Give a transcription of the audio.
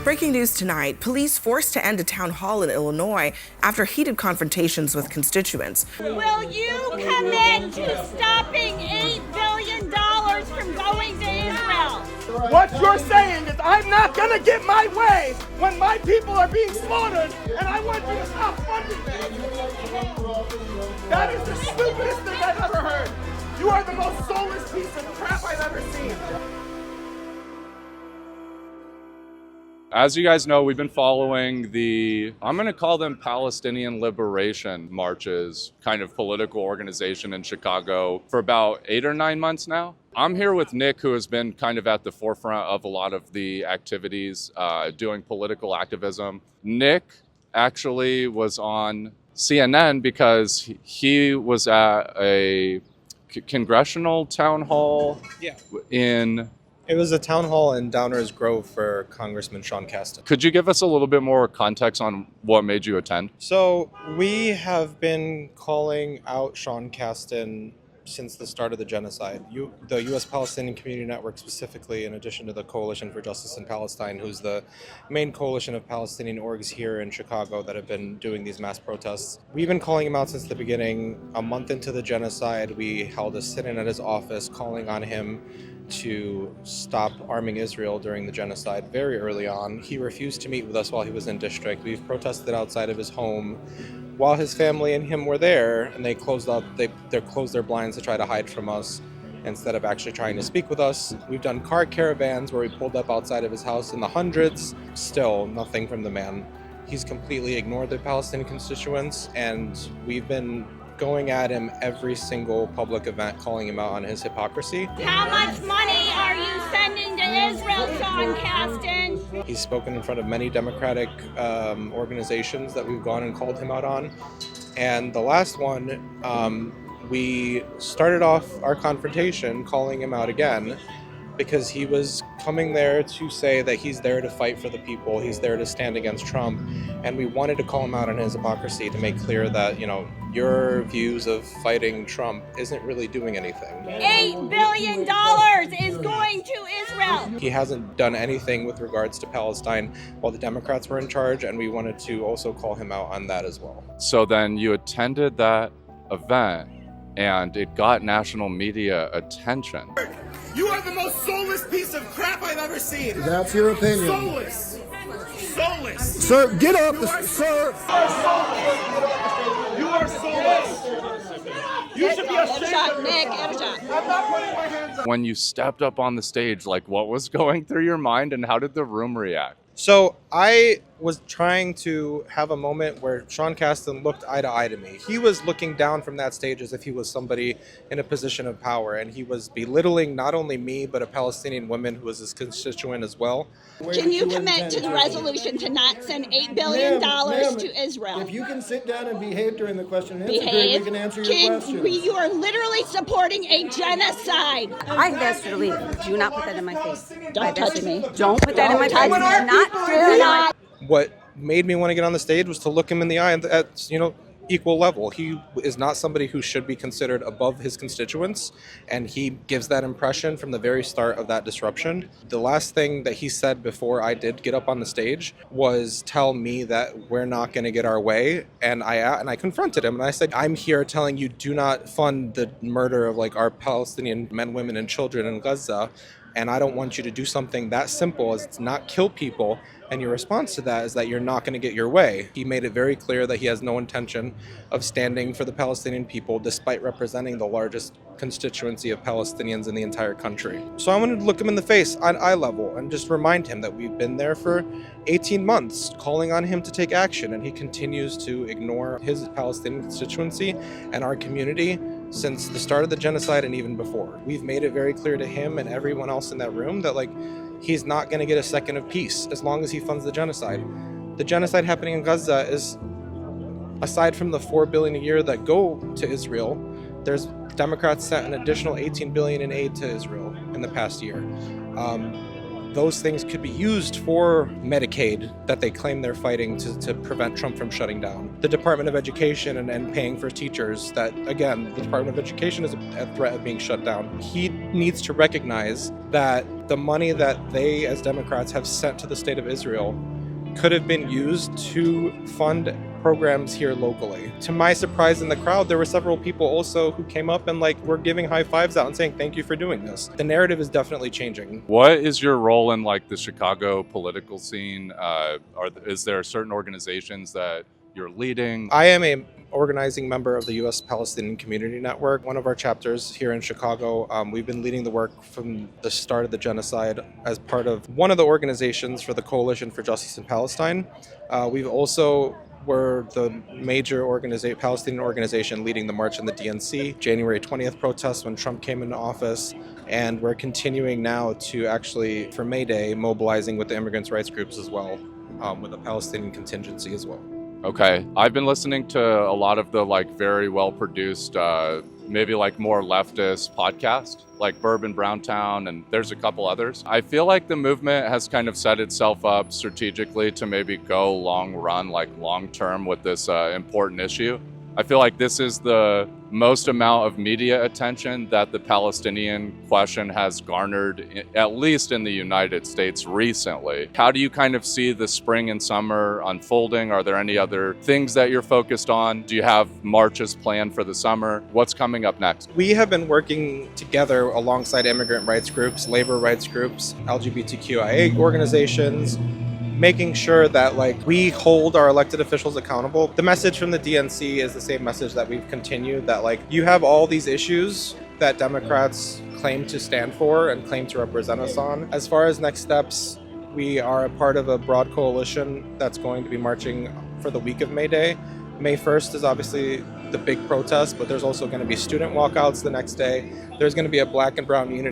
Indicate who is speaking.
Speaker 1: Breaking news tonight, police forced to end a town hall in Illinois after heated confrontations with constituents.
Speaker 2: Will you commit to stopping $8 billion from going to Israel?
Speaker 3: What you're saying is I'm not going to get my way when my people are being slaughtered, and I want you to stop funding them. That is the stupidest thing I've ever heard. You are the most soulless piece of crap I've ever seen.
Speaker 4: As you guys know, we've been following I'm going to call them Palestinian liberation marches, kind of political organization in Chicago for about 8 or 9 months now. I'm here with Nick, who has been kind of at the forefront of a lot of the activities, doing political activism. Nick actually was on CNN because he was at a congressional town hall
Speaker 5: It was a town hall in Downers Grove for Congressman Sean Casten.
Speaker 4: Could you give us a little bit more context on what made you attend?
Speaker 5: So we have been calling out Sean Casten since the start of the genocide. The U.S. Palestinian Community Network specifically, in addition to the Coalition for Justice in Palestine, who's the main coalition of Palestinian orgs here in Chicago that have been doing these mass protests. We've been calling him out since the beginning. A month into the genocide, we held a sit-in at his office calling on him to stop arming Israel during the genocide very early on. He refused to meet with us while he was in district. We've protested outside of his home while his family and him were there, and they closed their blinds to try to hide from us instead of actually trying to speak with us. We've done car caravans where we pulled up outside of his house in the hundreds. Still nothing from the man. He's completely ignored the Palestinian constituents, and we've been going at him every single public event, calling him out on his hypocrisy.
Speaker 2: How much money are you sending to Israel, Sean Casten?
Speaker 5: He's spoken in front of many Democratic organizations that we've gone and called him out on. And the last one, we started off our confrontation calling him out again because he was coming there to say that he's there to fight for the people, he's there to stand against Trump, and we wanted to call him out on his hypocrisy to make clear that, your views of fighting Trump isn't really doing anything.
Speaker 2: $8 billion is going to Israel.
Speaker 5: He hasn't done anything with regards to Palestine while the Democrats were in charge, and we wanted to also call him out on that as well.
Speaker 4: So then you attended that event, and it got national media attention.
Speaker 3: You are the most soulless piece of crap I've ever seen.
Speaker 6: That's your opinion.
Speaker 3: Soulless. Soulless.
Speaker 6: Sir, get up, sir.
Speaker 3: You are soulless. You should be ashamed of
Speaker 2: Nick,
Speaker 3: yourself. I'm not putting my hands up.
Speaker 4: When you stepped up on the stage, what was going through your mind, and how did the room react?
Speaker 5: So I was trying to have a moment where Sean Casten looked eye to eye to me. He was looking down from that stage as if he was somebody in a position of power, and he was belittling not only me, but a Palestinian woman who was his constituent as well.
Speaker 2: Can you commit to the resolution to not send $8 billion to Israel?
Speaker 6: If you can sit down and behave during the question and answer period, we can answer your questions.
Speaker 2: You are literally supporting a genocide.
Speaker 7: I asked you to leave. Do not put that in my face.
Speaker 2: Don't touch me.
Speaker 7: Don't put that in my face.
Speaker 2: Do not.
Speaker 5: What made me want to get on the stage was to look him in the eye at equal level. He is not somebody who should be considered above his constituents, and he gives that impression from the very start of that disruption. The last thing that he said before I did get up on the stage was tell me that we're not going to get our way, and I confronted him and I said, I'm here telling you do not fund the murder of our Palestinian men, women, and children in Gaza, and I don't want you to do something that simple as to not kill people. And your response to that is that you're not going to get your way. He made it very clear that he has no intention of standing for the Palestinian people, despite representing the largest constituency of Palestinians in the entire country. So I wanted to look him in the face on eye level and just remind him that we've been there for 18 months, calling on him to take action, and he continues to ignore his Palestinian constituency and our community since the start of the genocide and even before. We've made it very clear to him and everyone else in that room that he's not going to get a second of peace as long as he funds the genocide. The genocide happening in Gaza is, aside from the $4 billion a year that go to Israel, there's Democrats sent an additional $18 billion in aid to Israel in the past year. Those things could be used for Medicaid that they claim they're fighting to prevent Trump from shutting down. The Department of Education and paying for teachers that, again, the Department of Education is a threat of being shut down. He needs to recognize that the money that they, as Democrats, have sent to the state of Israel could have been used to fund programs here locally. To my surprise in the crowd, there were several people also who came up and were giving high fives out and saying, thank you for doing this. The narrative is definitely changing.
Speaker 4: What is your role in the Chicago political scene? Is there certain organizations that you're leading?
Speaker 5: I am a organizing member of the U.S. Palestinian Community Network, one of our chapters here in Chicago. We've been leading the work from the start of the genocide as part of one of the organizations for the Coalition for Justice in Palestine. We've also were the major Palestinian organization leading the march in the DNC, January 20th protests when Trump came into office. And we're continuing now to actually, for May Day, mobilizing with the immigrants' rights groups as well, with a Palestinian contingency as well.
Speaker 4: Okay. I've been listening to a lot of the very well produced, maybe more leftist podcast, like Bourbon Browntown, and there's a couple others. I feel like the movement has kind of set itself up strategically to maybe go long run, long term with this important issue. I feel like this is the most amount of media attention that the Palestinian question has garnered, at least in the United States recently. How do you kind of see the spring and summer unfolding? Are there any other things that you're focused on? Do you have marches planned for the summer? What's coming up next?
Speaker 5: We have been working together alongside immigrant rights groups, labor rights groups, LGBTQIA organizations, making sure that we hold our elected officials accountable. The message from the DNC is the same message that we've continued, that you have all these issues that Democrats claim to stand for and claim to represent us on. As far as next steps, we are a part of a broad coalition that's going to be marching for the week of May Day. May 1st is obviously the big protest, but there's also going to be student walkouts the next day. There's going to be a Black and Brown Unity